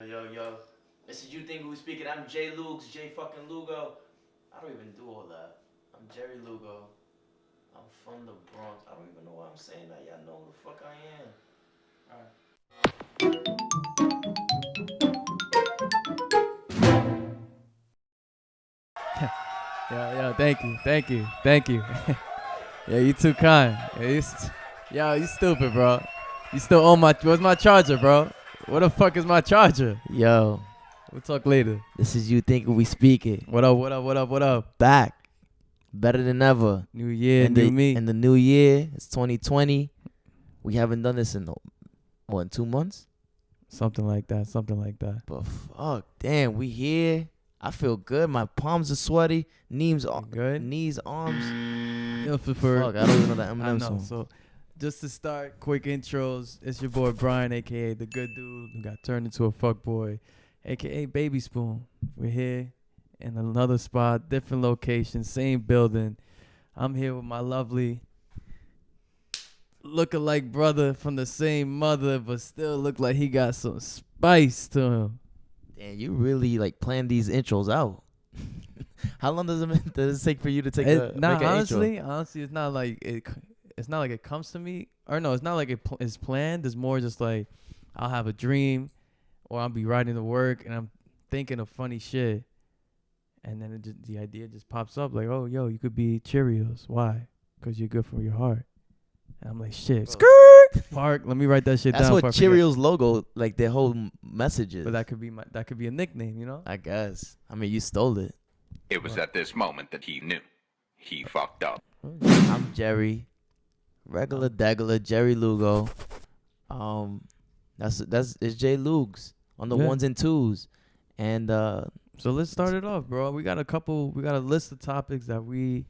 Yo, this is You Think Who Speak It. I'm Jeury Lugo. I don't even do all that. I'm Jeury Lugo. I'm from the Bronx. I don't even know why I'm saying that. Y'all know who the fuck I am. Alright. Yo, thank you. Yeah, you too kind. You stupid, bro. You still own where's my charger, bro? Where the fuck is my charger? Yo, We'll talk later. this is You Think We Speak It. What up? Back. Better than ever. New year, In new the, me. In the new year, it's 2020. We haven't done this in, 2 months? Something like that. But fuck, damn, we here. I feel good. My palms are sweaty. Knees, Good? arms. Yo, Fuck, I don't even know that I Eminem know. song. So, just to start, quick intros. It's your boy Brian, aka the good dude who got turned into a fuck boy, aka Baby Spoon. We're here in another spot, different location, same building. I'm here with my lovely look-alike brother from the same mother, but still look like he got some spice to him. Damn, you really like plan these intros out. How long does it take for you to make an intro? Honestly, it's not like it. It's not like it comes to me, or no, it's not like it's planned. It's more just like I'll have a dream, or I'll be riding to work and I'm thinking of funny shit, and then the idea just pops up like, oh, yo, you could be Cheerios. Why? Because you're good for your heart. And I'm like, shit, skirt, park. Let me write that shit That's down. what Cheerios logo, like their whole message is. But that could be a nickname, you know? I guess. I mean, you stole it. It was at this moment that he knew. He fucked up. I'm Jeury. Regular Jeury Lugo. It's J Lugs on the ones and twos. And so let's start it off, bro. We got a list of topics that we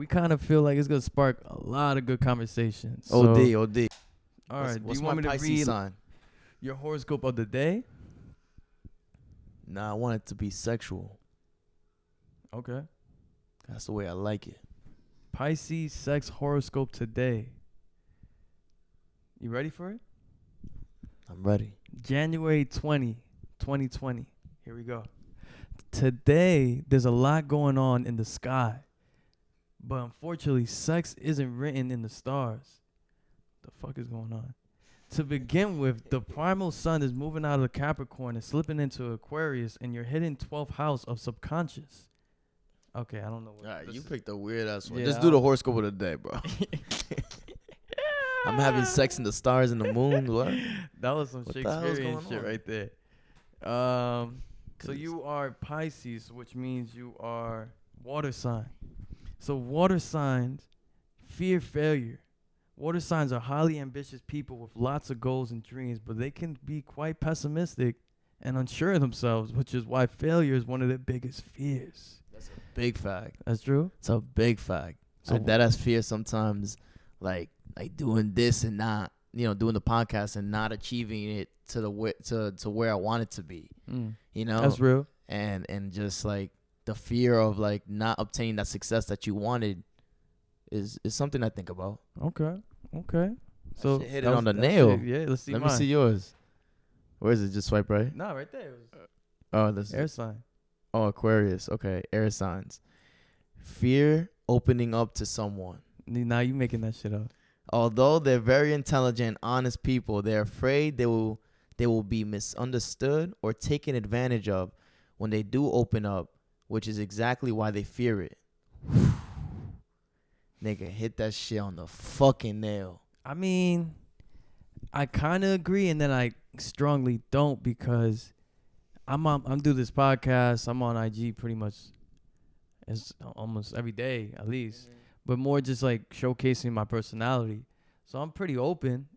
kind of feel like it's gonna spark a lot of good conversations. So, OD. All right, What's do you want my me to Pisces read sign? your horoscope of the day? Nah, I want it to be sexual. Okay. That's the way I like it. Pisces sex horoscope today. You ready for it? I'm ready. January 2020. Here we go. Today, there's a lot going on in the sky. But unfortunately, sex isn't written in the stars. The fuck is going on? To begin with, the primal sun is moving out of Capricorn and slipping into Aquarius, and you're hitting 12th house of subconscious. Okay, I don't know. All right, you picked a weird ass one. Yeah, Just do the horoscope of the day, bro. I'm having sex in the stars and the moon. What? That was some What the hell's Shakespearean going shit on? right there. So you are Pisces, which means you are water sign. So water signs fear failure. Water signs are highly ambitious people with lots of goals and dreams, but they can be quite pessimistic and unsure of themselves, which is why failure is one of their biggest fears. That's a big fact. That's true? It's a big fact. So That has fear sometimes, like doing this and not, doing the podcast and not achieving it to where I want it to be. That's real. And just like the fear of like not obtaining that success that you wanted is something I think about. Okay. So shit hit it on the nail. Yeah, let's see Let mine. me see yours. Where is it? Just swipe right. No, right there. Oh, this Air sign. Oh, Aquarius. Okay, air signs. Fear opening up to someone. Now you making that shit up. Although they're very intelligent, honest people, they're afraid they will be misunderstood or taken advantage of when they do open up, which is exactly why they fear it. Nigga, hit that shit on the fucking nail. I mean, I kind of agree, and then I strongly don't, because I'm doing this podcast. I'm on IG pretty much, it's almost every day at least, but more just like showcasing my personality. So I'm pretty open.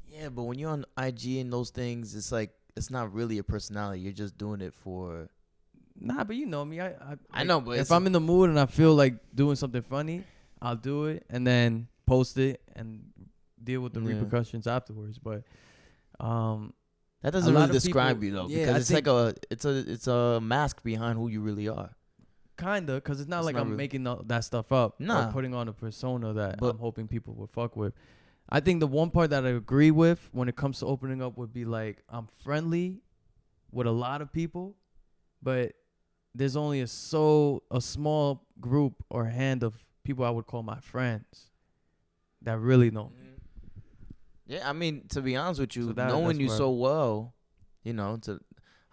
Yeah, but when you're on IG and those things, it's like it's not really a personality. You're just doing it for. Nah, but you know me. I know, but if I'm in the mood and I feel like doing something funny, I'll do it and then post it and deal with the repercussions afterwards. But that doesn't really describe you though, because it's a mask behind who you really are. Kinda, because it's not like I'm making that stuff up or putting on a persona that I'm hoping people would fuck with. I think the one part that I agree with when it comes to opening up would be like, I'm friendly with a lot of people, but there's only a small group or hand of people I would call my friends that really know me. Yeah, I mean, to be honest with you, So knowing that's you where- so well,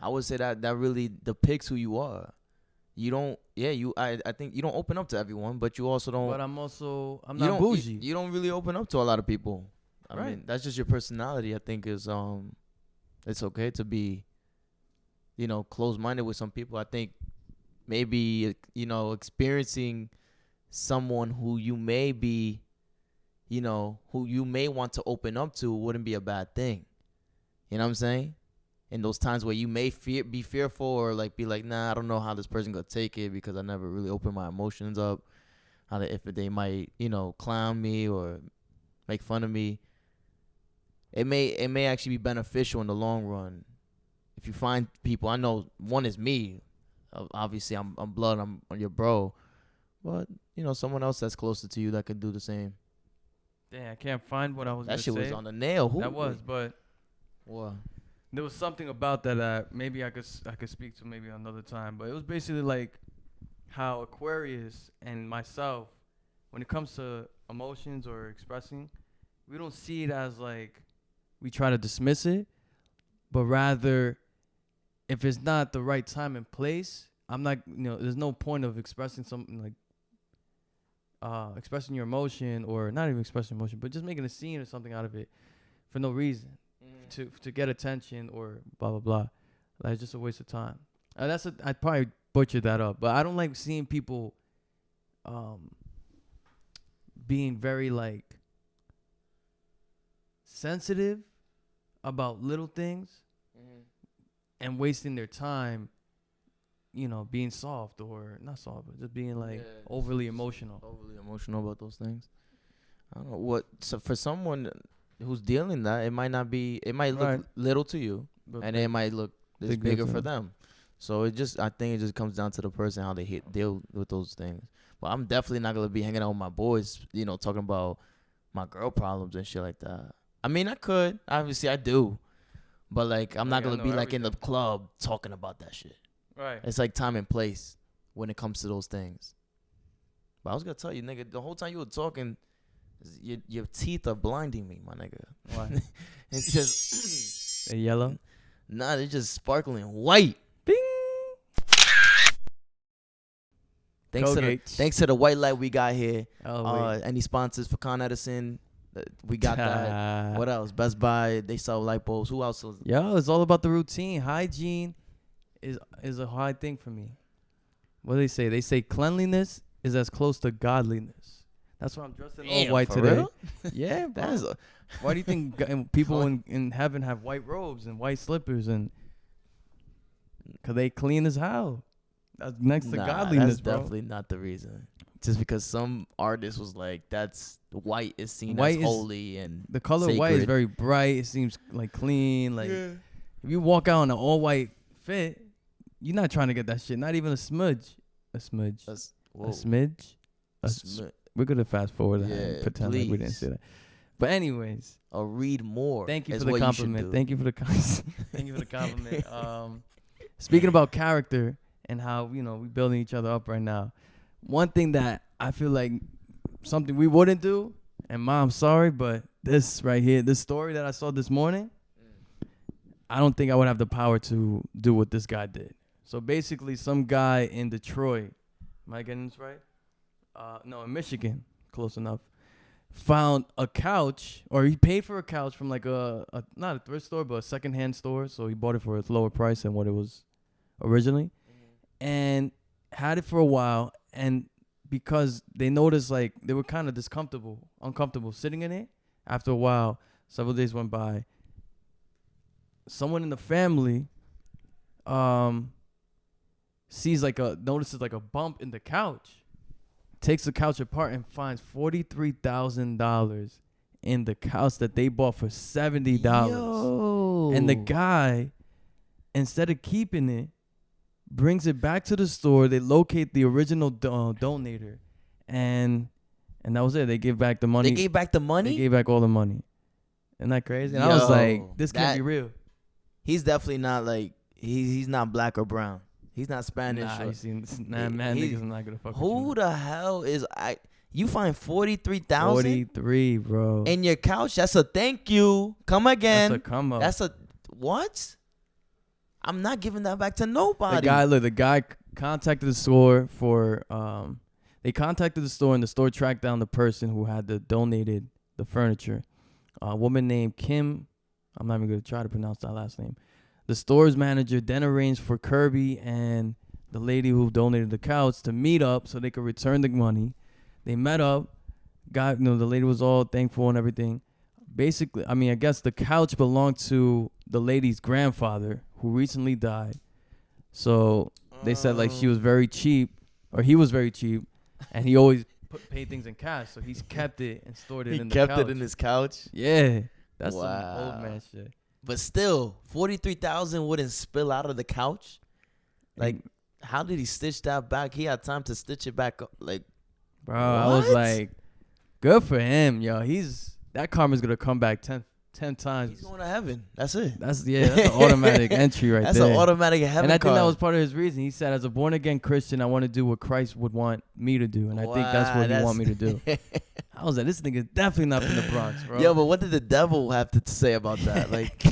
I would say that really depicts who you are. You don't, I think you don't open up to everyone, but you also don't. But I'm you not don't, bougie. You don't really open up to a lot of people. I Right. mean, that's just your personality. I think is it's okay to be, closed-minded with some people. I think maybe experiencing someone who you may be, who you may want to open up to wouldn't be a bad thing. You know what I'm saying? In those times where you may be fearful or like be like, nah, I don't know how this person gonna take it because I never really opened my emotions up. If they might, clown me or make fun of me. It may actually be beneficial in the long run. If you find people, I know one is me. Obviously, I'm blood. I'm your bro, but someone else that's closer to you that could do the same. Damn, I can't find what I was That gonna shit say. was on the nail. That was, but What? there was something about that maybe I could speak to maybe another time. But it was basically like how Aquarius and myself, when it comes to emotions or expressing, we don't see it as like we try to dismiss it, but rather if it's not the right time and place, I'm not, there's no point of expressing something like expressing your emotion, or not even expressing emotion, but just making a scene or something out of it for no reason, to get attention or blah blah blah. Like, it's just a waste of time. I'd probably butcher that up, but I don't like seeing people being very like sensitive about little things and wasting their time, being soft or not soft, but just being like overly emotional. Overly emotional about those things. I don't know what. So for someone who's dealing that, it might not be. It might look Right. little to you, But and it might look this big bigger to for them. them. So I think it just comes down to the person how they deal with those things. But I'm definitely not gonna be hanging out with my boys, talking about my girl problems and shit like that. I mean, I could. Obviously, I do. But like, I'm not Yeah, I gonna know be like in the everything. club talking about that shit. Right. It's like time and place when it comes to those things. But I was gonna tell you, nigga, the whole time you were talking, your teeth are blinding me, my nigga. Why? It's just A yellow. nah, they're just sparkling white. Bing. Thanks to the white light we got here. Oh wait. Any sponsors for Con Edison? We got that. What else? Best Buy. They sell light bulbs. Who else? Yo, it's all about the routine. Hygiene is a hard thing for me. What do they say? They say cleanliness is as close to godliness. That's why I'm dressed in all white for today. real? Yeah, That bro. is Why do you think people in heaven have white robes and white slippers and? Cause they clean as hell. That's next to godliness, that's bro. definitely not the reason. Just because some artist was like, that's white is seen White as is- holy and The color white is sacred. very bright. It seems like clean. Like if you walk out in an all white fit, you're not trying to get that shit. Not even a smudge. A smudge. That's, A whoa, smidge. We're gonna fast forward that and Yeah, pretend like we didn't please. say that. But anyways, or read more. thank you is for the what you should compliment. do. Thank you for the thank you for the compliment. Speaking about character and how we building each other up right now. One thing that I feel like something we wouldn't do, and Mom, sorry, but this right here, this story that I saw this morning, I don't think I would have the power to do what this guy did. So basically, some guy in Detroit, am I getting this right? No, in Michigan, close enough, found a couch, or he paid for a couch from like a not a thrift store, but a secondhand store. So he bought it for a lower price than what it was originally, and had it for a while. And because they noticed like they were kind of uncomfortable sitting in it, after a while, several days went by, someone in the family notices like a bump in the couch, takes the couch apart and finds $43,000 in the couch that they bought for $70. Yo. And the guy, instead of keeping it, brings it back to the store. They locate the original donator, and that was it. They gave back the money. They gave back the money? They gave back all the money. Isn't that crazy? And I was like, Yo, this can't be real. He's definitely not like, He's not black or brown. He's not Spanish. Nah, or, you seen man he- niggas are not gonna fuck who with the hell is I? You find you. 43,000 43, bro. in your couch? That's a thank you. Come again. That's a come up. That's a what? I'm not giving that back to nobody. The guy contacted the store for they contacted the store and the store tracked down the person who had donated the furniture. A woman named Kim. I'm not even gonna try to pronounce that last name. The store's manager then arranged for Kirby and the lady who donated the couch to meet up so they could return the money. They met up. The lady was all thankful and everything. Basically, I mean, I guess the couch belonged to the lady's grandfather who recently died. So they said like she was very cheap, or he was very cheap, and he always paid things in cash. So he's kept it and stored it in the couch. He kept it in his couch. Yeah, that's some Wow. old man shit. But still, 43,000 wouldn't spill out of the couch. Like, how did he stitch that back? He had time to stitch it back up. Like, Bro, I was what? like, good for him, yo. That karma's gonna come back 10 times. he's going to heaven. That's it. That's an automatic entry right That's there. an automatic heaven And I think that card. was part of his reason. He said, as a born again Christian, I want to do what Christ would want me to do, and I think that's what he want me to do. I was like, this nigga's definitely not from the Bronx, bro. Yo, but what did the devil have to say about that? Like, he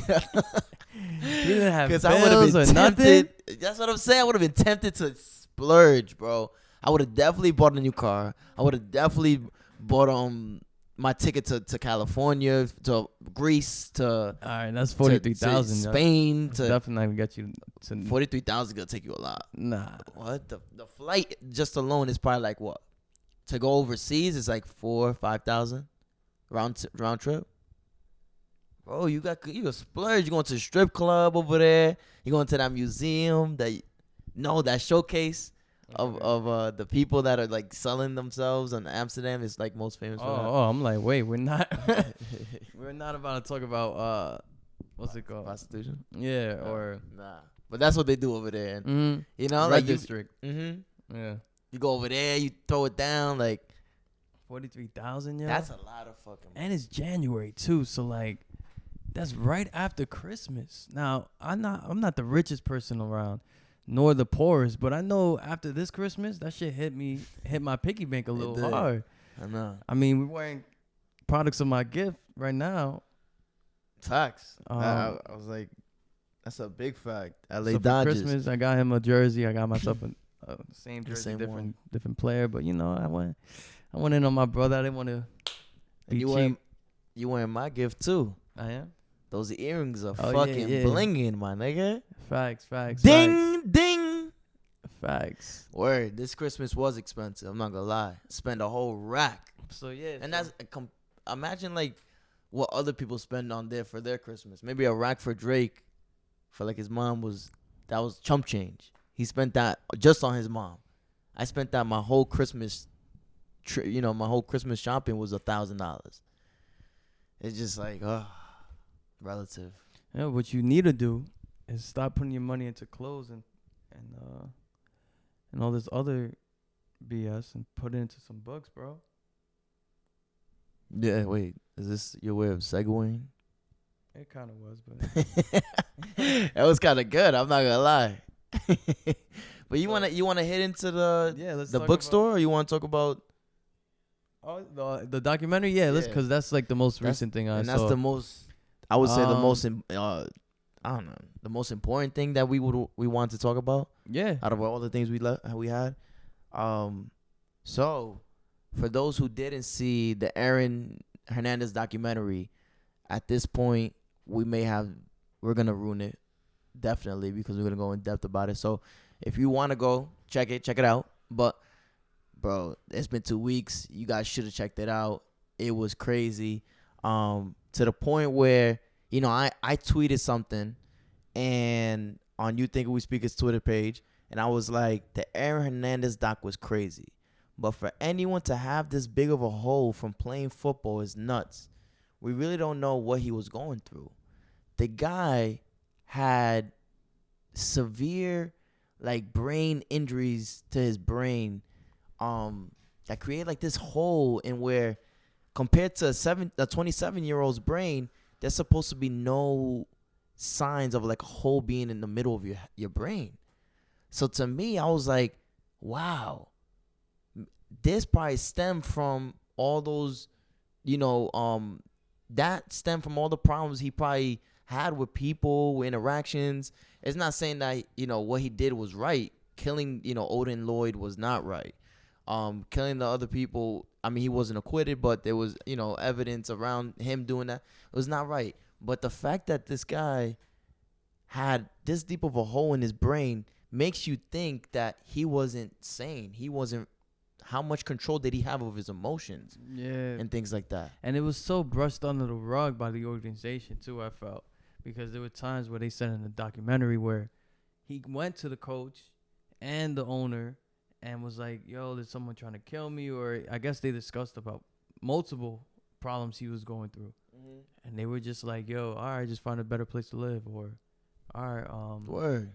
didn't have because I would have bills been or nothing. tempted. That's what I'm saying. I would have been tempted to splurge, bro. I would have definitely bought a new car. I would have definitely bought my ticket to California, to Greece, to All right, that's to 43,000. Spain, To to definitely not gonna get you to 43,000 gonna take you a lot. Nah. What the flight just alone is probably like what? To go overseas is like 4,000 or 5,000 round trip. Bro, you a splurge. You going to the strip club over there. You going to that museum that showcase of the people that are like selling themselves in Amsterdam is like most famous. for that. I'm like, wait, we're not about to talk about what's it called? Prostitution. Yeah, or Nah, but that's what they do over there. And, you know, Red like District. Yeah, You go over there, you throw it down, like 43,000, yeah. that's a lot of fucking. And it's January too, so like that's right after Christmas. Now, I'm not the richest person around, nor the poorest, but I know after this Christmas, that shit hit my piggy bank a little did. hard. I know. I mean, we're wearing products of my gift right now. Facts. I was like, that's a big fact. LA So for Dodgers. Christmas, I got him a jersey. I got myself a same The jersey, same different player. But you know, I went in on my brother. I didn't want to be cheap. You wearing my gift too. I am. Those earrings are Oh, yeah, fucking yeah. blinging, my nigga. Facts. Ding, ding. Facts. Word. This Christmas was expensive. I'm not gonna lie. Spend a whole rack, So yeah, and that's imagine like what other people spend on there for their Christmas. Maybe a rack for Drake, for like his mom was chump change. He spent that just on his mom. I spent that my whole Christmas. My whole Christmas shopping was $1,000. It's just like, relative. Yeah, what you need to do is stop putting your money into clothes and all this other BS and put it into some books, bro. Yeah, wait. Is this your way of segueing? It kind of was, but That was kind of good. I'm not gonna lie. But you wanna hit into let's the talk bookstore, or you want to talk about? The documentary. Yeah, let's Yeah. because that's like the most That's- recent thing I And saw. that's the most. I would say the most. Um, I don't know. The most important thing that we want to talk about yeah. out of all the things we had. So for those who didn't see the Aaron Hernandez documentary, at this point we're gonna ruin it, definitely, because we're gonna go in depth about it. So if you want to go check it out. But bro, it's been 2 weeks. You guys should have checked it out. It was crazy, to the point where I tweeted something, and on You Think We Speak It's Twitter page, and I was like, the Aaron Hernandez doc was crazy. But for anyone to have this big of a hole from playing football is nuts. We really don't know what he was going through. The guy had severe, like, brain injuries to his brain, that create like this hole in where, compared to a 27-year-old's brain, there's supposed to be no signs of like a hole being in the middle of your brain. So to me, I was like, wow, this probably stemmed from all those, that stemmed from all the problems he probably had with people, with interactions. It's not saying that, what he did was right. Killing, Odin Lloyd was not right. Killing the other people, I mean, he wasn't acquitted, but there was, evidence around him doing that. It was not right. But the fact that this guy had this deep of a hole in his brain makes you think that he wasn't sane. How much control did he have of his emotions? Yeah. And things like that. And it was so brushed under the rug by the organization, too, I felt. Because there were times where they said in the documentary where he went to the coach and the owner and was like, yo, there's someone trying to kill me. Or I guess they discussed about multiple problems he was going through. Mm-hmm. And they were just like, yo, all right, just find a better place to live. Or, all right. Word.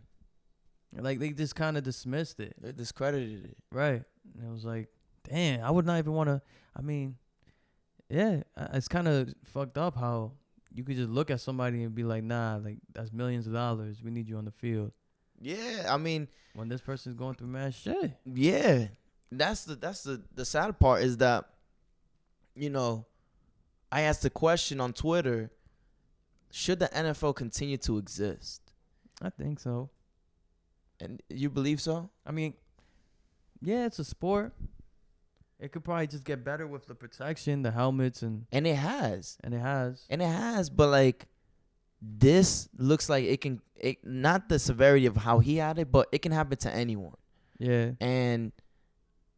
Like, they just kind of dismissed it. They discredited it. Right. And it was like, damn, I would not even want to. I mean, yeah, it's kind of fucked up how you could just look at somebody and be like, nah, like, that's millions of dollars. We need you on the field. Yeah, I mean, when this person's going through mad shit. Yeah. That's the sad part is that, I asked the question on Twitter, should the NFL continue to exist? I think so. And you believe so? I mean, yeah, it's a sport. It could probably just get better with the protection, the helmets, and it has. But like, this looks like not the severity of how he had it, but it can happen to anyone. Yeah. And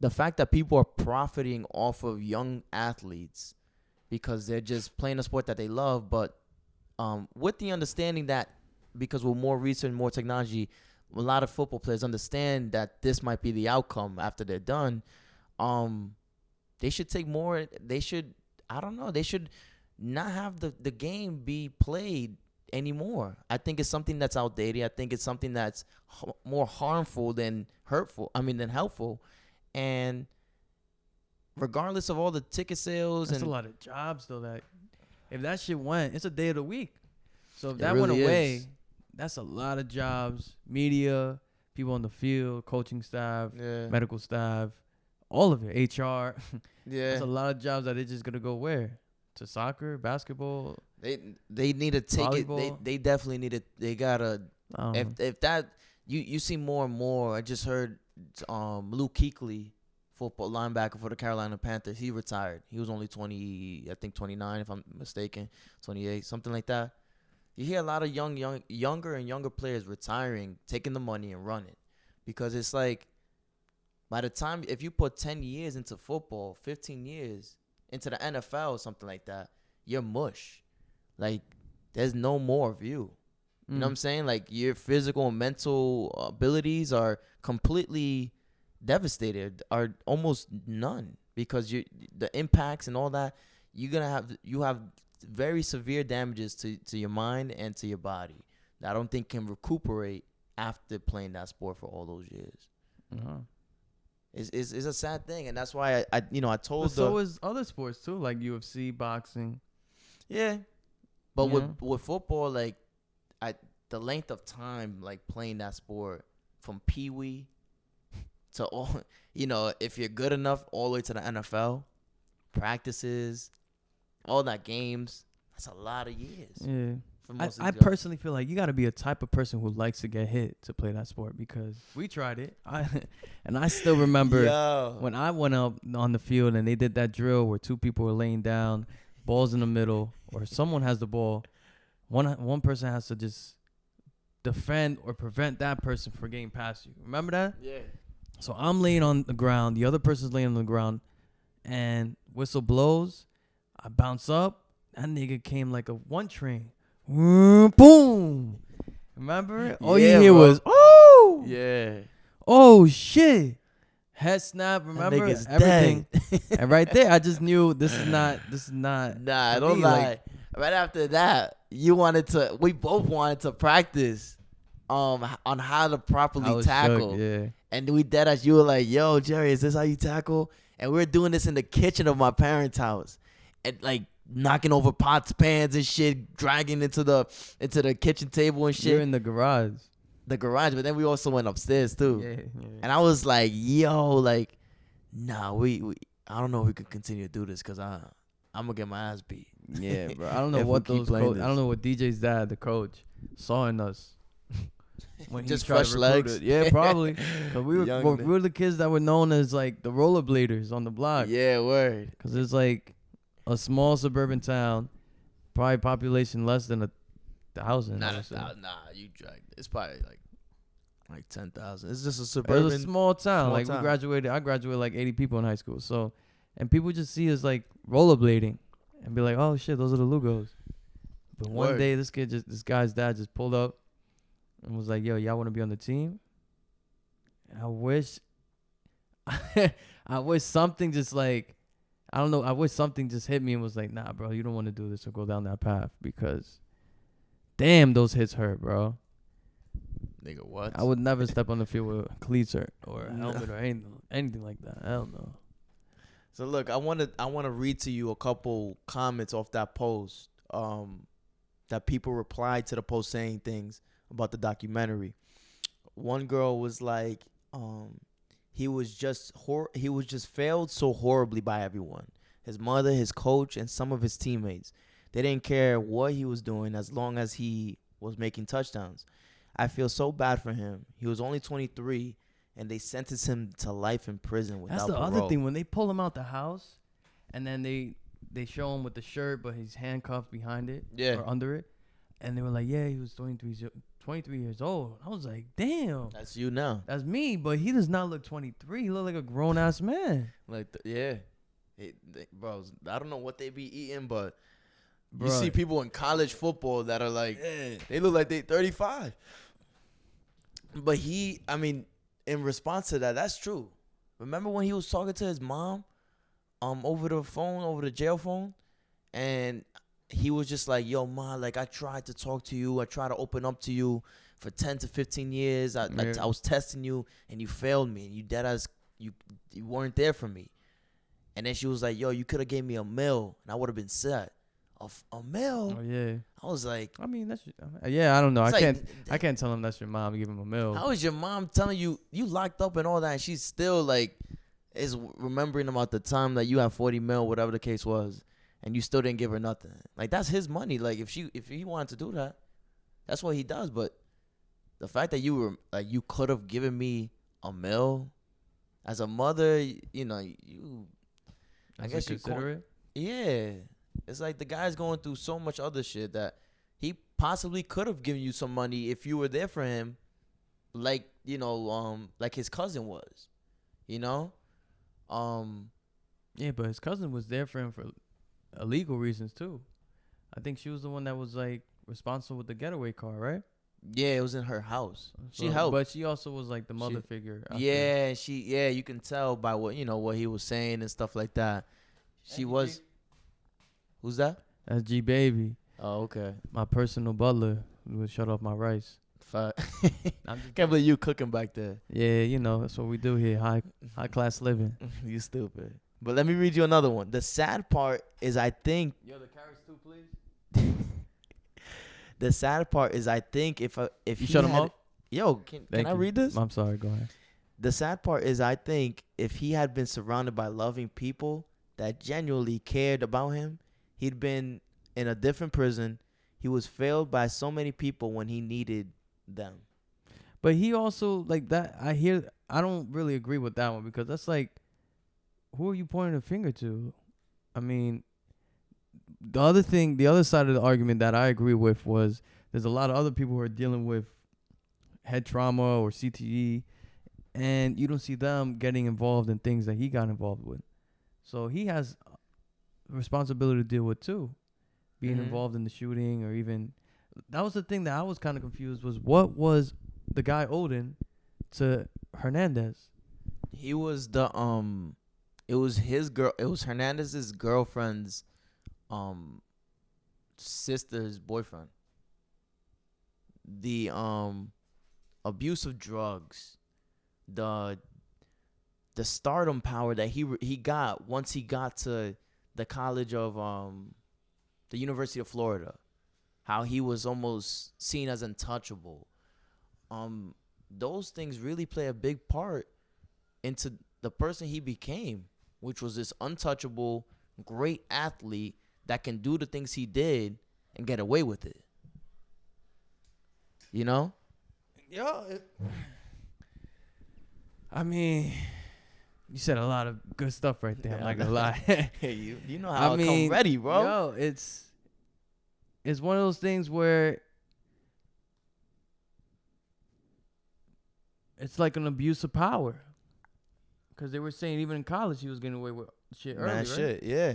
the fact that people are profiting off of young athletes because they're just playing a sport that they love, but with the understanding that because with more research and more technology, a lot of football players understand that this might be the outcome after they're done. They should take more. They should not have the game be played anymore. I think it's something that's outdated. I think it's something that's more harmful than helpful. And regardless of all the ticket sales, that's and a lot of jobs though. That if that shit went, it's a day of the week. So if that really went away, is. That's a lot of jobs. Media, people on the field, coaching staff, medical staff, all of it, HR. Yeah, that's a lot of jobs that they're just gonna go where? To soccer, basketball. They need to take volleyball. it. They definitely need it. They gotta. If that you see more and more. I just heard Luke Kuechly, football linebacker for the Carolina Panthers. He retired. He was only 20, I think 29 if I'm mistaken, 28, something like that. You hear a lot of younger players retiring, taking the money and running, because it's like by the time if you put 10 years into football, 15 years into the NFL or something like that, you're mush. Like there's no more of you. You know what I'm saying? Like your physical and mental abilities are completely devastated, are almost none, because the impacts and all that, you have very severe damages to your mind and to your body that I don't think can recuperate after playing that sport for all those years. Uh-huh. It's a sad thing, and that's why I told. But so is other sports too, like UFC, boxing. Yeah, but with football, like the length of time like playing that sport from pee-wee to all, if you're good enough, all the way to the NFL, practices, all that games, that's a lot of years. Yeah. I guys. personally feel like you got to be a type of person who likes to get hit to play that sport, because we tried it. I still remember when I went up on the field and they did that drill where two people were laying down, balls in the middle, or someone has the ball. One person has to just defend or prevent that person from getting past you. Remember that? Yeah. So I'm laying on the ground. The other person's laying on the ground. And whistle blows. I bounce up. That nigga came like a one train. Boom. Remember? All you hear was, oh. Yeah. Oh, shit. Head snap. Remember? Nigga's Everything. dead. And right there, I just knew this is not. Nah, don't lie. Like, right after that, we both wanted to practice on how to properly tackle. Shook, yeah. And we dead as you were like, yo, Jerry, is this how you tackle? And we were doing this in the kitchen of my parents' house. And like knocking over pots, pans, and shit, dragging into the kitchen table and shit. You're in the garage. The garage, but then we also went upstairs too. Yeah. And I was like, yo, like, nah, we I don't know if we could continue to do this because I'm gonna get my ass beat. Yeah, bro. I don't know If we what keep those. playing I don't know what DJ's dad, the coach, saw in us. When he Just tried to fresh recruit legs. us. Yeah, probably. 'Cause we Young were the kids that were known as like the rollerbladers on the block. Yeah, word. Because it's like a small suburban town, probably population less than 1,000. Nah, I would say. you dragged. It's probably like 10,000. It's just a It suburban. was a small town. small Like town. I graduated like 80 people in high school. So, and people just see us like rollerblading and be like, oh shit, those are the Lugos. But one Word. day this guy's dad just pulled up and was like, yo, y'all want to be on the team? And I wish something just like, I don't know. I wish something just hit me and was like, nah, bro, you don't want to do this or go down that path because damn, those hits hurt, bro. Nigga, what? I would never step on the field with cleats or a helmet or anything like that. Hell no. So look, I want to read to you a couple comments off that post. That people replied to the post saying things about the documentary. One girl was like, he was just failed so horribly by everyone. His mother, his coach, and some of his teammates. They didn't care what he was doing as long as he was making touchdowns. I feel so bad for him. He was only 23, and they sentenced him to life in prison without That's the parole. other thing. When they pull him out the house, and then they show him with the shirt, but he's handcuffed behind it or under it, and they were like, "Yeah, he was 23 years old." I was like, "Damn, That's you now. that's me." But he does not look 23. He look like a grown ass man. Like, bro, I don't know what they be eating, but you Bruh. see people in college football that are like, they look like they 35. But in response to that, that's true. Remember when he was talking to his mom, over the jail phone, and he was just like, "Yo, ma, like I tried to talk to you, I tried to open up to you for 10 to 15 years. I was testing you, and you failed me, and you dead as you weren't there for me." And then she was like, "Yo, you could have gave me $1 million, and I would have been set." A $1 million? Oh yeah. I was like, I mean, that's I don't know. It's I can't tell him that's your mom. Give him $1 million. how is your mom telling you locked up and all that, and she's still like is remembering about the time that you had 40 mil, whatever the case was, and you still didn't give her nothing? Like, that's his money. Like, if he wanted to do that, that's what he does. But the fact that you could have given me $1 million as a mother, I guess you consider it. Yeah. It's like the guy's going through so much other shit that he possibly could have given you some money if you were there for him, like his cousin was, Yeah, but his cousin was there for him for illegal reasons too. I think she was the one that was like responsible with the getaway car, right? Yeah, it was in her house. She So- helped. but she also was like the mother figure. after. Yeah, you can tell by what he was saying and stuff like that. She was. Who's that? That's G Baby, Oh, okay. my personal butler who would shut off my rice. Fuck. I'm just- Can't believe you cooking back there. Yeah, that's what we do here. High class living. You stupid. But let me read you another one. The sad part is, I think. Yo, the carrots too, please. The sad part is, I think if You he shut him had- up. Yo, can Thank I you. read this? I'm sorry. Go ahead. The sad part is, I think if he had been surrounded by loving people that genuinely cared about him, he'd been in a different prison. He was failed by so many people when he needed them. But he also like that. I don't really agree with that one because that's like, who are you pointing a finger to? I mean, the other side of the argument that I agree with was there's a lot of other people who are dealing with head trauma or CTE, and you don't see them getting involved in things that he got involved with. So he has a responsibility to deal with too, being Mhm. involved in the shooting or even. That was the thing that I was kind of confused was what was the guy Odin to Hernandez. He was it was his girl. It was Hernandez's girlfriend's sister's boyfriend. The abuse of drugs, the stardom power that he got once he got to the college of the University of Florida, how he was almost seen as untouchable. Those things really play a big part into the person he became, which was this untouchable, great athlete that can do the things he did and get away with it. You know? I mean, you said a lot of good stuff right there. I'm not gonna lie. Hey, you know how I come ready, bro. Yo, it's one of those things where it's like an abuse of power. Because they were saying even in college he was getting away with shit early, right? Shit, yeah.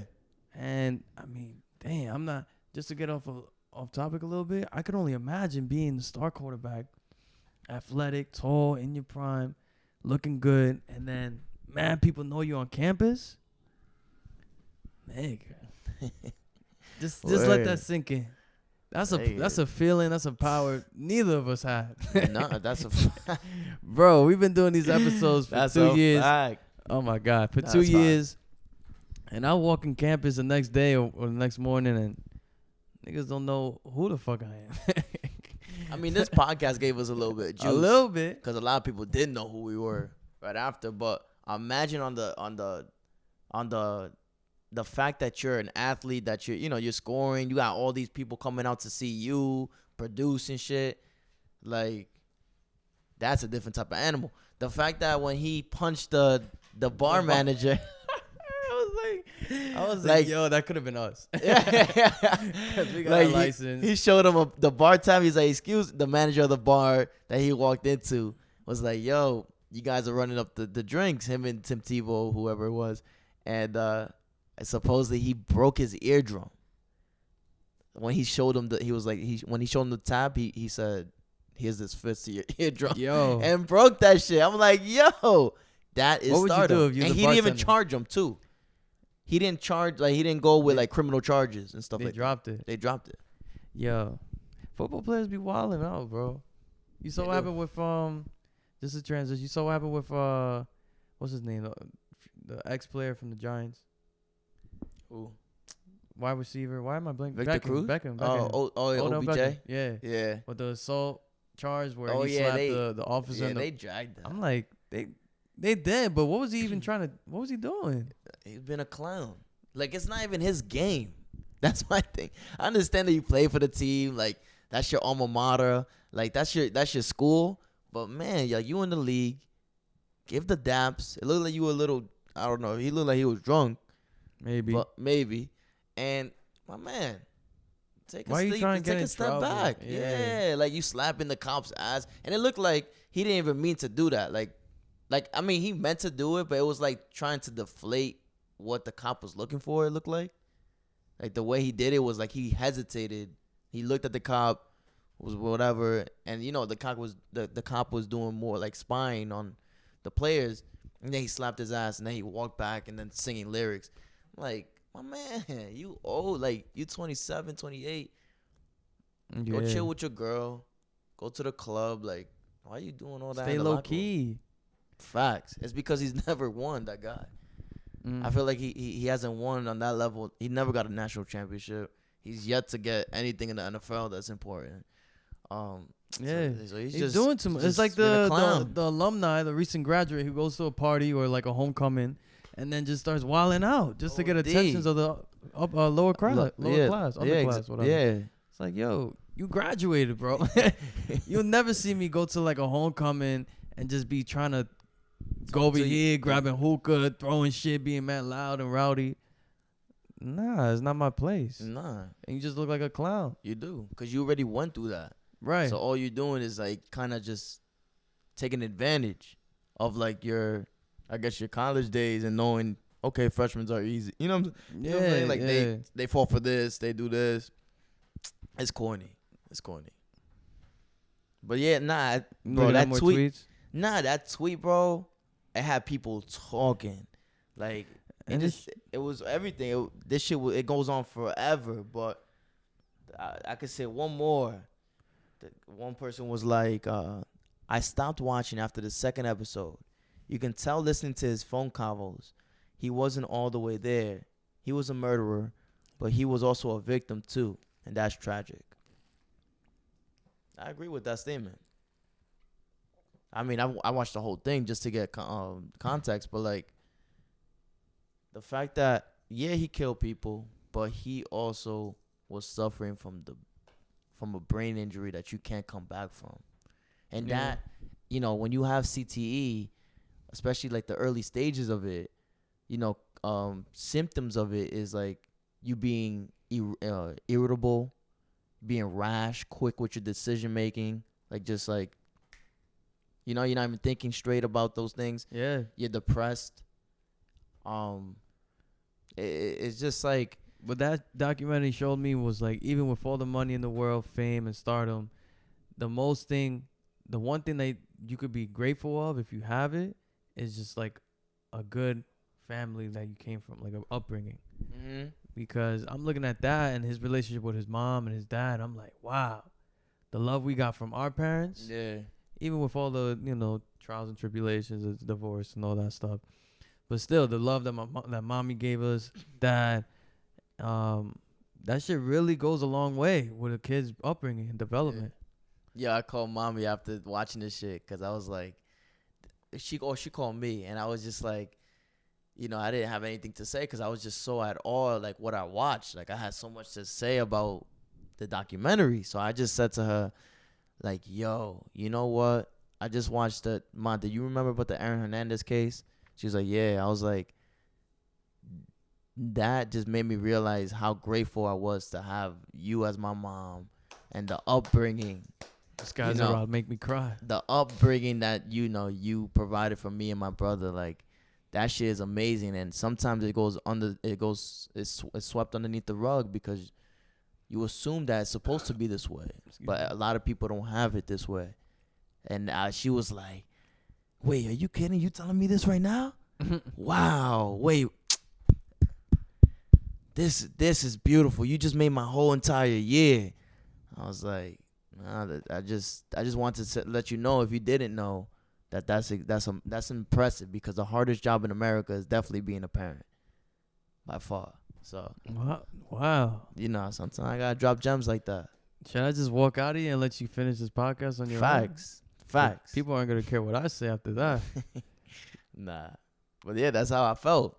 And I mean, damn, I'm not, just to get off topic a little bit, I could only imagine being the star quarterback, athletic, tall, in your prime, looking good, and then, man, people know you on campus. Nigga. just let that sink in. That's a feeling, that's a power neither of us had. No, that's a Bro, we've been doing these episodes for 2 years. Fact. Oh my God, for That's 2 years. And I walk in campus the next day or the next morning and niggas don't know who the fuck I am. I mean, this podcast gave us a little bit of juice. A little bit. Because a lot of people didn't know who we were right after. But imagine on the fact that you're an athlete, that you're scoring, you got all these people coming out to see you produce and shit. Like, that's a different type of animal. The fact that when he punched the bar manager, I was like, yo, that could have been us. Yeah. We got a license. He showed him the bar time. He's like, excuse the manager of the bar that he walked into was like, yo, you guys are running up the drinks, him and Tim Tebow, whoever it was. And supposedly he broke his eardrum. When he showed him when he showed him the tab, he said, here's this fist to your eardrum. Yo. And broke that shit. I'm like, yo, that is what would stardom. you do if you And he didn't even charge him too. He didn't charge, he didn't go with criminal charges and stuff They like dropped that. it. They dropped it. Yo, football players be wilding out, bro. You saw what happened with just a transition. You saw what happened with what's his name? The ex-player from the Giants. Ooh. Wide receiver. Why am I blanking? Victor Cruz? Beckham. OBJ? Beckham. Yeah. Yeah. With the assault charge where Oh, he yeah, slapped the officer. Yeah, they dragged that. I'm like, they did, but what was he even what was he doing? He's been a clown. Like, it's not even his game. That's my thing. I understand that you play for the team. Like, that's your alma mater. Like, that's your school. But, man, you in the league. Give the daps. It looked like you were a little, I don't know. He looked like he was drunk. Maybe. And, my man, take a step back. Yeah. Like, you slapping the cop's ass. And it looked like he didn't even mean to do that. Like, I mean, he meant to do it, but it was like trying to deflate what the cop was looking for, it looked like. Like, the way he did it was like he hesitated. He looked at the cop, was whatever, and the cop was doing more like spying on the players, and then he slapped his ass, and then he walked back and then singing lyrics. I'm like, my man, you old, like, you 27, 28. Yeah. Go chill with your girl. Go to the club. Like, why are you doing all that? Stay low key. Facts. It's because he's never won, that guy. I feel like he hasn't won on that level. He never got a national championship. He's yet to get anything in the NFL that's important. Yeah, so he's just doing too much. It's like the alumni, the recent graduate who goes to a party or like a homecoming, and then just starts wilding out just to get attentions of the lower class, underclass, whatever. Yeah, it's like, yo, you graduated, bro. You'll never see me go to like a homecoming and just be trying to go over here, grabbing hookah, throwing shit, being mad loud and rowdy. Nah, it's not my place. Nah. And you just look like a clown. You do, because you already went through that. Right. So all you're doing is like kind of just taking advantage of like your college days and knowing, okay, freshmen are easy. You know what I'm saying? Like they fall for this, they do this. It's corny. But yeah, bro, that tweet. Tweets? That tweet, bro, it had people talking. Like, it was everything. This shit, it goes on forever. But I could say one more. One person was like, I stopped watching after the second episode. You can tell listening to his phone convos, he wasn't all the way there. He was a murderer. but he was also a victim too, and that's tragic. I agree with that statement. I mean, I watched the whole thing just to get context, but like the fact that he killed people, but he also was suffering from a brain injury that you can't come back from, and that when you have CTE, especially like the early stages of it, symptoms of it is like you being irritable, being rash, quick with your decision making, like just like you're not even thinking straight about those things. Yeah. You're depressed. It's just like what that documentary showed me was like, even with all the money in the world, fame and stardom, the one thing that you could be grateful of if you have it is just like a good family that you came from, like an upbringing. Mm-hmm. Because I'm looking at that and his relationship with his mom and his dad. I'm like, wow, the love we got from our parents. Yeah. Even with all the trials and tribulations of divorce and all that stuff, but still the love that that mommy gave us, dad, that shit really goes a long way with a kid's upbringing and development. Yeah, I called mommy after watching this shit because I was like, she called me, and I was just like, I didn't have anything to say because I was just so at awe, like what I watched. Like I had so much to say about the documentary, so I just said to her, like, yo, you know what? I just watched did you remember about the Aaron Hernandez case? She was like, yeah. I was like, that just made me realize how grateful I was to have you as my mom and the upbringing. This guy's about to make me cry. The upbringing that, you provided for me and my brother, like, that shit is amazing. And sometimes it's swept underneath the rug because you assume that it's supposed to be this way, but a lot of people don't have it this way. And she was like, wait, are you kidding? You telling me this right now? Wow. Wait. This is beautiful. You just made my whole entire year. I was like, nah, I just wanted to let you know, if you didn't know, that's impressive, because the hardest job in America is definitely being a parent by far. So wow. Sometimes I gotta drop gems like that. Should I just walk out of here and let you finish this podcast on your Facts. own? Facts. People aren't gonna care what I say after that. Nah. But yeah, that's how I felt.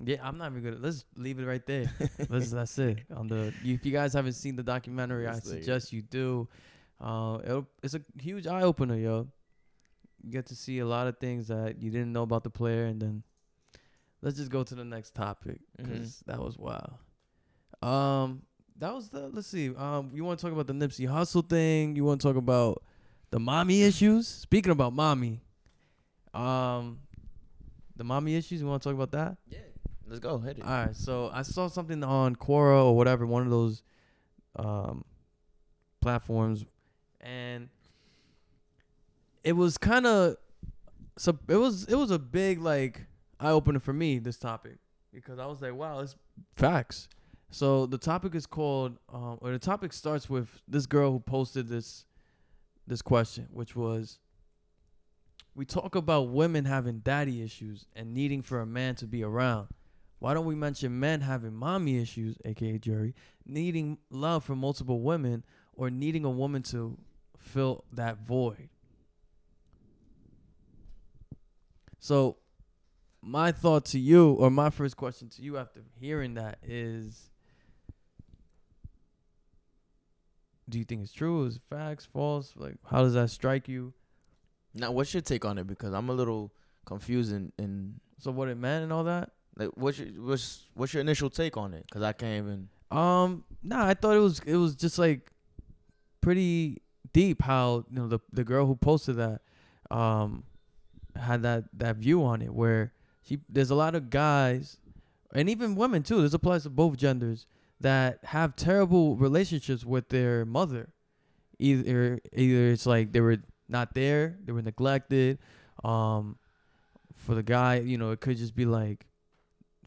Yeah, I'm not even gonna. Let's leave it right there. That's it. If you guys haven't seen the documentary, I suggest you do. It's a huge eye opener, yo. You get to see a lot of things that you didn't know about the player, and then let's just go to the next topic, because that was wild. That was let's see. You want to talk about the Nipsey Hussle thing? You want to talk about the mommy issues? Speaking about mommy, the mommy issues. You want to talk about that? Yeah, let's go. Hit it. All right. So I saw something on Quora or whatever, one of those platforms, and it was kind of it was a big like eye opener for me, this topic, because I was like, wow, it's facts. So the topic is called, or the topic starts with this girl who posted this question, which was, we talk about women having daddy issues and needing for a man to be around. Why don't we mention men having mommy issues, aka Jeury, needing love from multiple women, or needing a woman to fill that void? So my thought to you, or my first question to you after hearing that is, do you think it's true? Is it facts, false? Like, how does that strike you? Now, what's your take on it? Because I'm a little confused in So what it meant and all that? Like, what's your initial take on it? Because I can't even. Nah, I thought it was just like pretty deep how the girl who posted that had that view on it, where there's a lot of guys and even women too. This applies to both genders, that have terrible relationships with their mother. Either it's like they were not there, they were neglected. For the guy, it could just be like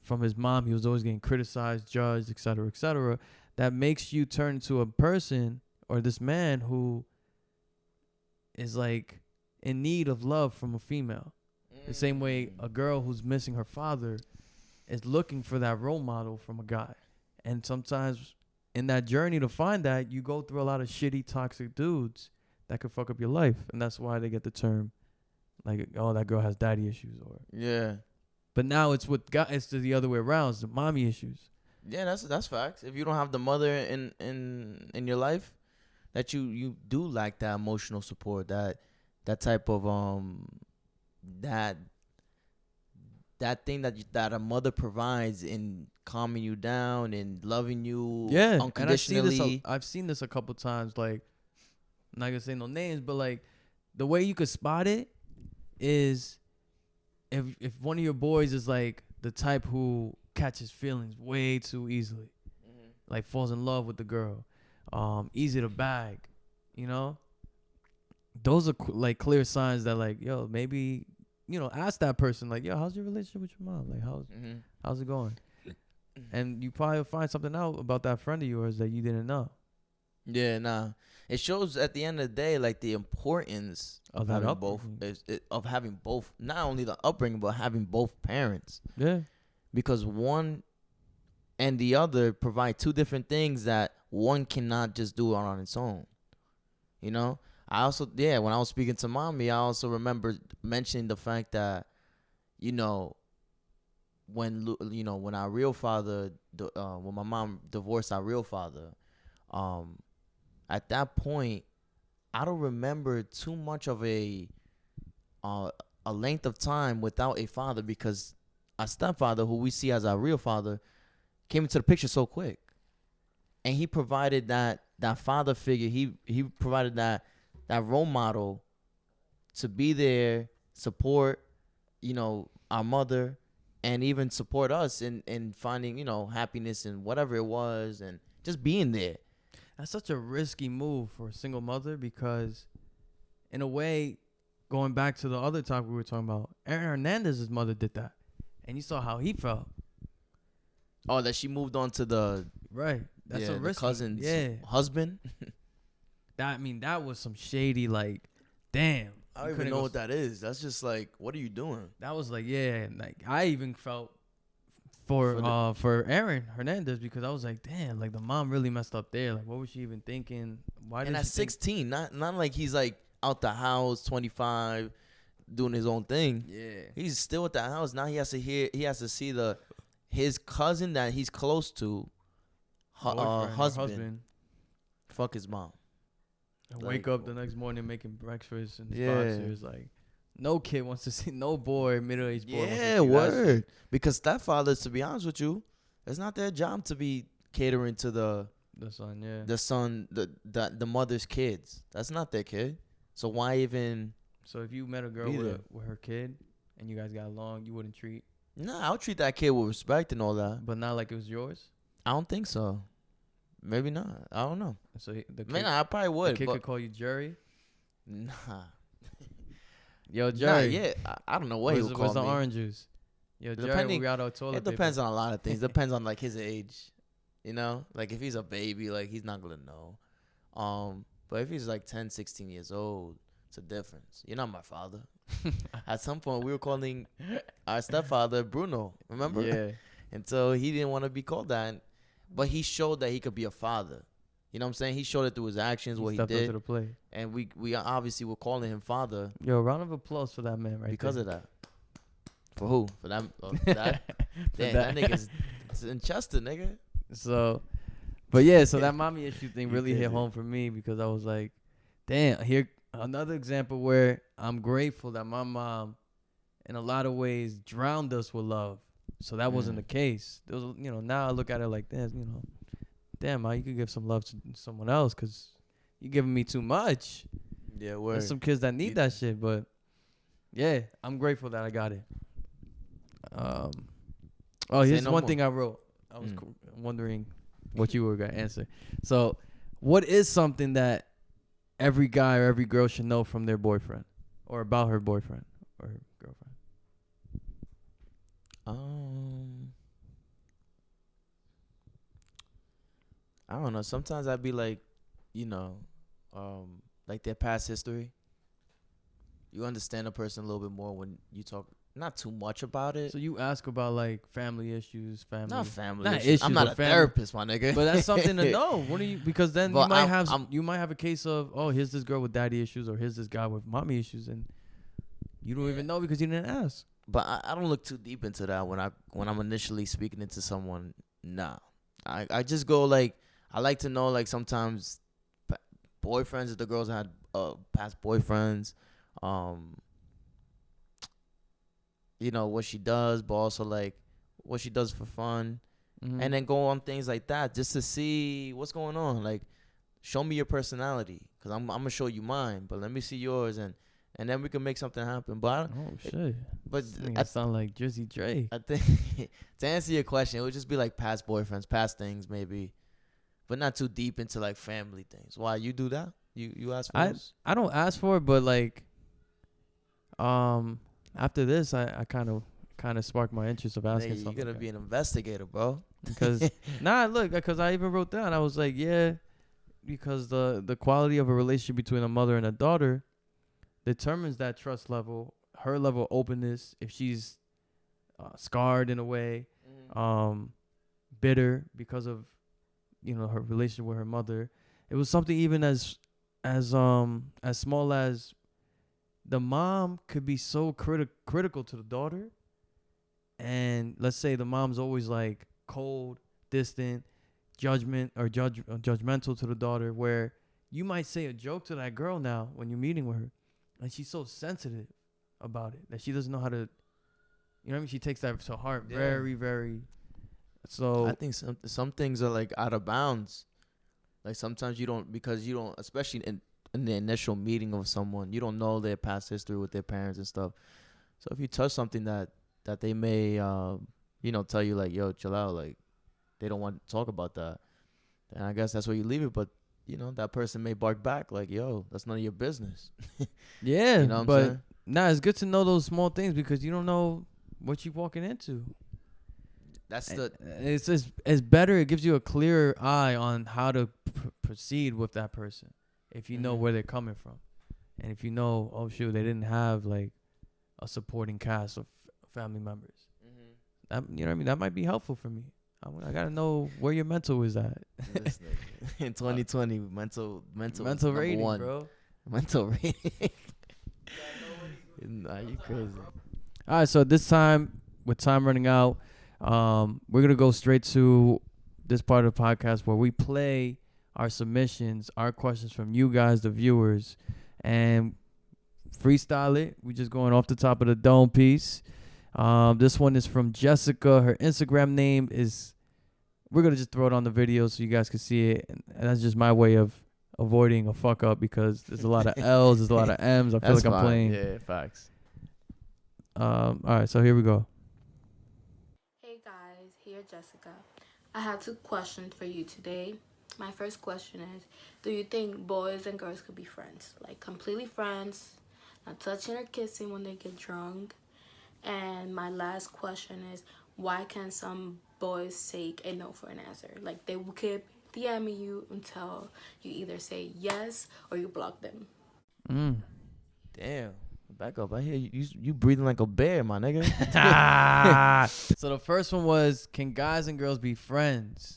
from his mom, he was always getting criticized, judged, etc., etc. That makes you turn to a person or this man who is like in need of love from a female. The same way a girl who's missing her father is looking for that role model from a guy. And sometimes in that journey to find that, you go through a lot of shitty, toxic dudes that could fuck up your life. And that's why they get the term, like, oh, that girl has daddy issues. Yeah. But now it's it's the other way around. It's the mommy issues. Yeah, that's facts. If you don't have the mother in your life, that you do lack that emotional support, that type of that thing that a mother provides in calming you down and loving you unconditionally. And I've seen this a couple times. Like, I'm not gonna say no names, but like the way you could spot it is if one of your boys is like the type who catches feelings way too easily, like falls in love with the girl, easy to bag, you know. Those are like clear signs that like, yo, maybe, you know, ask that person like, yo, how's your relationship with your mom? Like, how's it going? And you probably will find something out about that friend of yours that you didn't know. Yeah, nah. It shows at the end of the day like the importance of having both, not only the upbringing but having both parents. Yeah. Because one and the other provide two different things that one cannot just do on its own. You know? I also, when I was speaking to mommy, I also remember mentioning the fact that, you know, when our real father, when my mom divorced our real father, at that point, I don't remember too much of a length of time without a father, because our stepfather, who we see as our real father, came into the picture so quick, and he provided that father figure. He provided that role model to be there, support, you know, our mother, and even support us in finding, you know, happiness in whatever it was, and just being there. That's such a risky move for a single mother, because in a way, going back to the other topic we were talking about, Aaron Hernandez's mother did that. And you saw how he felt. Oh, that she moved on to the right. That's a risky cousin's husband. That was some shady, like, damn. I don't even know what that is. That's just like, what are you doing? That was like, yeah, like I even felt for Aaron Hernandez, because I was like, damn, like the mom really messed up there. Like, what was she even thinking? Why? And at 16, not like he's like out the house, 25, doing his own thing. Yeah, he's still at the house. Now he has to see his cousin that he's close to, husband, fuck his mom. And wake up the next morning making breakfast and sponsors. Like, no kid wants to see, no boy, middle-aged boy wants to see word. Because stepfathers, to be honest with you, it's not their job to be catering to the son, the mother's kids. That's not their kid. So why even? So if you met a girl with her kid and you guys got along, you wouldn't treat? Nah, I'll treat that kid with respect and all that. But not like it was yours? I don't think so. Maybe not. I don't know. So I probably would. The kid could call you Jeury? Nah. Yo, Jeury. Nah, I don't know what he would call me. Where's the orange juice? Yo, Jeury, we out of toilet paper. It depends on a lot of things. Depends on like his age. You know? Like if he's a baby, like he's not gonna know. But if he's like 10, 16 years old, it's a difference. You're not my father. At some point we were calling our stepfather Bruno, remember? Yeah. Until he didn't want to be called that. But he showed that he could be a father. You know what I'm saying? He showed it through his actions, what he did. Stepped up to the plate. And we obviously were calling him father. Yo, round of applause for that man right because there. of that. For who? For that? That? Damn, that nigga's in Chester, nigga. So, but yeah, so that mommy issue thing really hit home for me, because I was like, damn, here another example where I'm grateful that my mom, in a lot of ways, drowned us with love. So that wasn't the case. There was, you know, now I look at it like this, you know, damn, Ma, you could give some love to someone else, because you're giving me too much. Yeah, word. There's some kids that need that shit, but yeah, I'm grateful that I got it. Here's one thing I wrote. I was wondering what you were going to answer. So, what is something that every guy or every girl should know from their boyfriend, or about her boyfriend or her girlfriend? I don't know. Sometimes I'd be like, you know, like their past history. You understand a person a little bit more when you talk not too much about it. So you ask about like family issues, Not family not issues. issues, I'm not but a family. therapist, my nigga. But that's something to know. What do you? Because then But you might have a case of, oh, here's this girl with daddy issues, or here's this guy with mommy issues, and you don't even know because you didn't ask. But I don't look too deep into that when I'm initially speaking into someone. Nah, I just go like, I like to know, like, sometimes boyfriends, if the girls had past boyfriends, you know, what she does, but also like what she does for fun, and then go on things like that just to see what's going on. Like, show me your personality, because I'm gonna show you mine, but let me see yours, and then we can make something happen. But shit! But I sound like Jersey Dre. I think to answer your question, it would just be like past boyfriends, past things maybe, but not too deep into like family things. Why you do that? You ask for those? I don't ask for it, but like, after this, I kind of sparked my interest of asking something. You're gonna be an investigator, bro. Because look, because I even wrote down, I was like, yeah, because the quality of a relationship between a mother and a daughter determines that trust level, her level of openness. If she's scarred in a way, bitter because of, you know, her relationship with her mother. It was something even as small as the mom could be so critical to the daughter, and let's say the mom's always like cold, distant, judgmental to the daughter, where you might say a joke to that girl now when you're meeting with her, and she's so sensitive about it that she doesn't know how to, you know what I mean? She takes that to heart very, very. So I think some things are like out of bounds. Like sometimes you don't, especially in the initial meeting of someone, you don't know their past history with their parents and stuff. So if you touch something that they may, you know, tell you like, yo, chill out, like they don't want to talk about that, then I guess that's where you leave it. But, you know, that person may bark back like, yo, that's none of your business. yeah, you know what but I'm saying? it's good to know those small things because you don't know what you're walking into. It's better. It gives you a clearer eye on how to proceed with that person if you know where they're coming from, and if you know, oh shoot, they didn't have like a supporting cast of family members. That, you know what I mean? That might be helpful for me. I gotta know where your mental is at. In 2020, mental rating, one. Bro. Mental rating. Nah, you crazy. All right, so this time, with time running out, we're gonna go straight to this part of the podcast where we play our submissions, our questions from you guys, the viewers, and freestyle it. We just going off the top of the dome piece. This one is from Jessica. Her Instagram name is, we're gonna just throw it on the video so you guys can see it, and that's just my way of avoiding a fuck up because there's a lot of L's, there's a lot of M's. I feel like I'm playing. Yeah, facts. All right, so here we go. Hey guys, here Jessica. I have 2 questions for you today. My first question is, do you think boys and girls could be friends? Like completely friends, not touching or kissing when they get drunk? And my last question is, why can some boys take a no for an answer? Like they will keep DMing you until you either say yes or you block them. Damn. Back up. I hear you breathing like a bear, my nigga. So the first one was, can guys and girls be friends?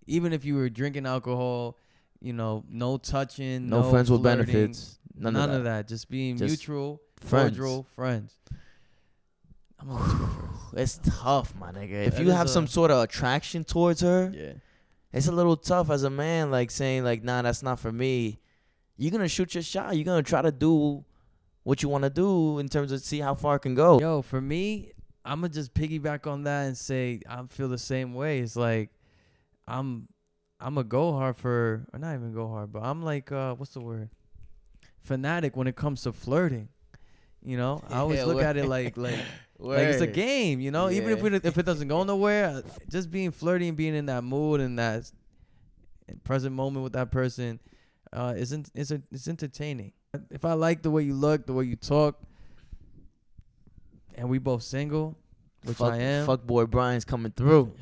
Even if you were drinking alcohol, you know, no touching, no friends flirting, with benefits. None of that. Just being mutual, friends. cordial friends. I'm gonna let you go first. It's tough, my nigga. If you have some sort of attraction towards her, it's a little tough as a man, like saying like, nah, that's not for me. You're gonna shoot your shot. You're gonna try to do what you want to do in terms of see how far it can go. Yo, for me, I'm gonna just piggyback on that and say I feel the same way. It's like I'm a go hard for, or not even go hard, but I'm like what's the word? Fanatic when it comes to flirting. You know, I always look at it like it's a game. You know, even if it doesn't go nowhere, just being flirty and being in that mood and that present moment with that person, it's entertaining. If I like the way you look, the way you talk, and we both single, which I am. Fuck boy Brian's coming through.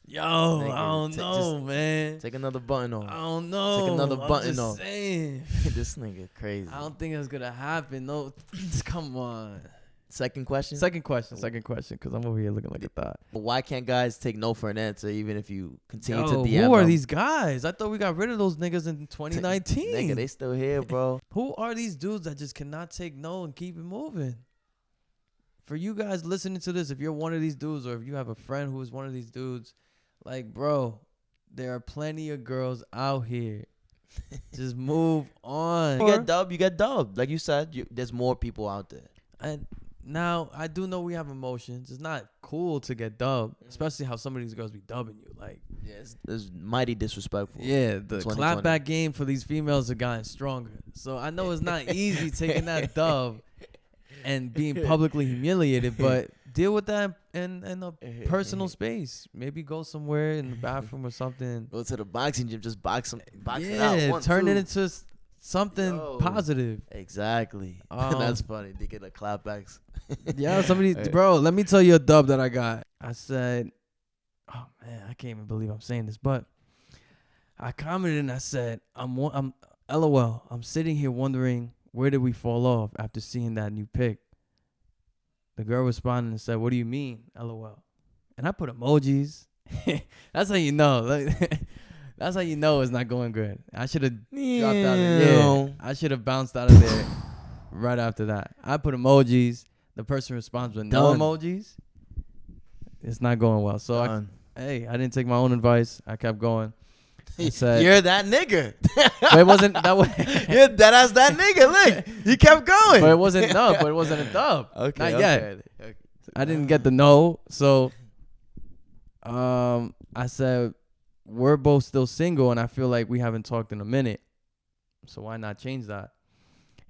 Yo, I don't know, man. Take another button off. I don't know. Take another button off. Saying. This nigga crazy. I don't think it's gonna happen. No, come on. Second question. Second question, because I'm over here looking like a thought. Why can't guys take no for an answer even if you continue to Yo, DM who are them? these guys? I thought we got rid of those niggas in 2019. Nigga, they still here, bro. Who are these dudes that just cannot take no and keep it moving? For you guys listening to this, if you're one of these dudes or if you have a friend who is one of these dudes, like, bro, there are plenty of girls out here. Just move on. You get dubbed. Like you said, there's more people out there. And now, I do know we have emotions. It's not cool to get dubbed, especially how some of these girls be dubbing you. Like, Yeah, it's mighty disrespectful. yeah, the 2020. clapback game for these females have gotten stronger. So I know it's not easy taking that dub and being publicly humiliated, but deal with that in a personal space. Maybe go somewhere in the bathroom or something. Go to the boxing gym, just box it out. Yeah, turn it two. into something positive. Exactly. That's funny. They get the clapbacks. Yeah, bro, let me tell you a dub that I got. I said, oh man, I can't even believe I'm saying this, but I commented and I said, I'm LOL. I'm sitting here wondering, where did we fall off after seeing that new pic? The girl responded and said, what do you mean, LOL? And I put emojis. That's how you know. Like, that's how you know it's not going good. I should have dropped out of there. Yeah, I should have bounced out of there right after that. I put emojis. The person responds with no emojis. It's not going well. So, I didn't take my own advice. I kept going. I said, you're that nigga. But it wasn't that way. You're that ass that nigga. Look, you kept going. But it wasn't a dub. Okay, not yet. Okay. I didn't get the no. So, I said, we're both still single, and I feel like we haven't talked in a minute. So why not change that?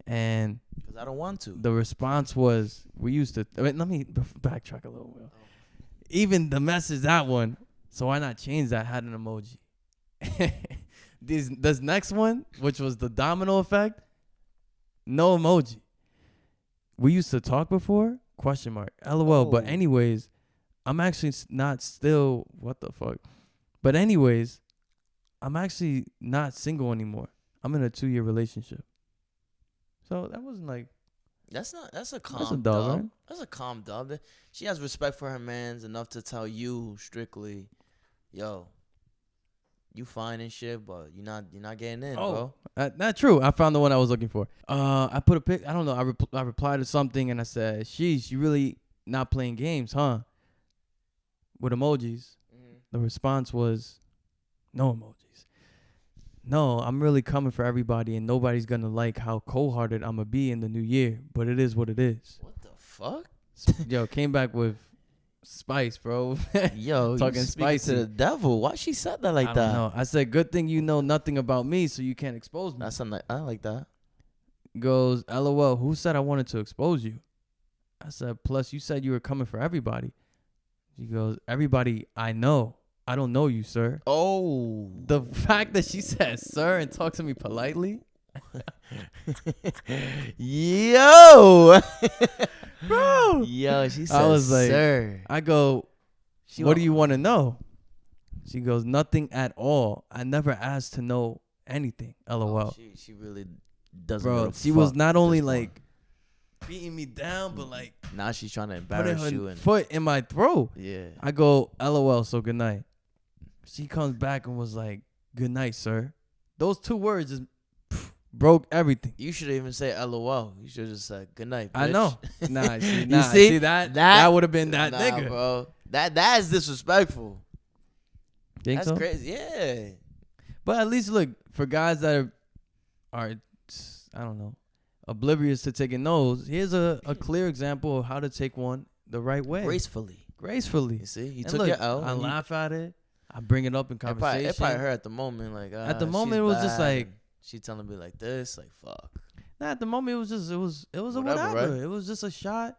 And because I don't want to. The response was, we used to. Let me backtrack a little bit. Even the message, that one. So why not change that? Had an emoji. This next one, which was the domino effect, no emoji. We used to talk before? ? LOL. But anyways, I'm actually not still. What the fuck? But anyways, I'm actually not single anymore. I'm in a 2-year relationship. So that wasn't like. That's a calm That's a dub. dub, right? That's a calm dub. She has respect for her mans enough to tell you strictly, yo, you fine and shit, but you're not getting in, bro. Not true. I found the one I was looking for. I put a pic. I don't know. I replied to something and I said, "Sheesh, you really not playing games, huh?" With emojis. The response was, no emojis. No, I'm really coming for everybody, and nobody's gonna like how cold-hearted I'm gonna be in the new year. But it is what it is. What the fuck? Yo, came back with spice, bro. Yo, talking you spicy to the devil. Why she said that like I that? don't know. I said, good thing you know nothing about me, so you can't expose me. That's something I like that. Goes, LOL. Who said I wanted to expose you? I said, plus you said you were coming for everybody. She goes, everybody I know. I don't know you, sir. Oh. The fact that she said sir and talked to me politely. Yo. Bro. Yo, she said I was like, sir. I go, what do you want to know? She goes, nothing at all. I never asked to know anything. LOL. She really doesn't. Bro, she was not only like beating me down, but like now she's trying to putting embarrass her you and foot in my throat. yeah. I go, LOL, so good night. She comes back and was like, good night, sir. Those 2 words just broke everything. You should even say LOL. You should just say good night, bitch. I know. Nah, You see that would have been that nah, nigga. Bro. That is disrespectful. Think That's so? crazy. Yeah. But at least look, for guys that are I don't know, oblivious to taking no's, here's a clear example of how to take one the right way. Gracefully. You see, you and took look, your L. I laugh at it. I bring it up in conversation. It probably hurt at the moment. Like at the moment, she's it was bad. just like she telling me like this, like fuck. Nah, at the moment, it was just it was a whatever. Right? It was just a shot.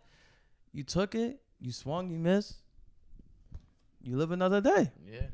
You took it. You swung. You missed. You live another day. Yeah.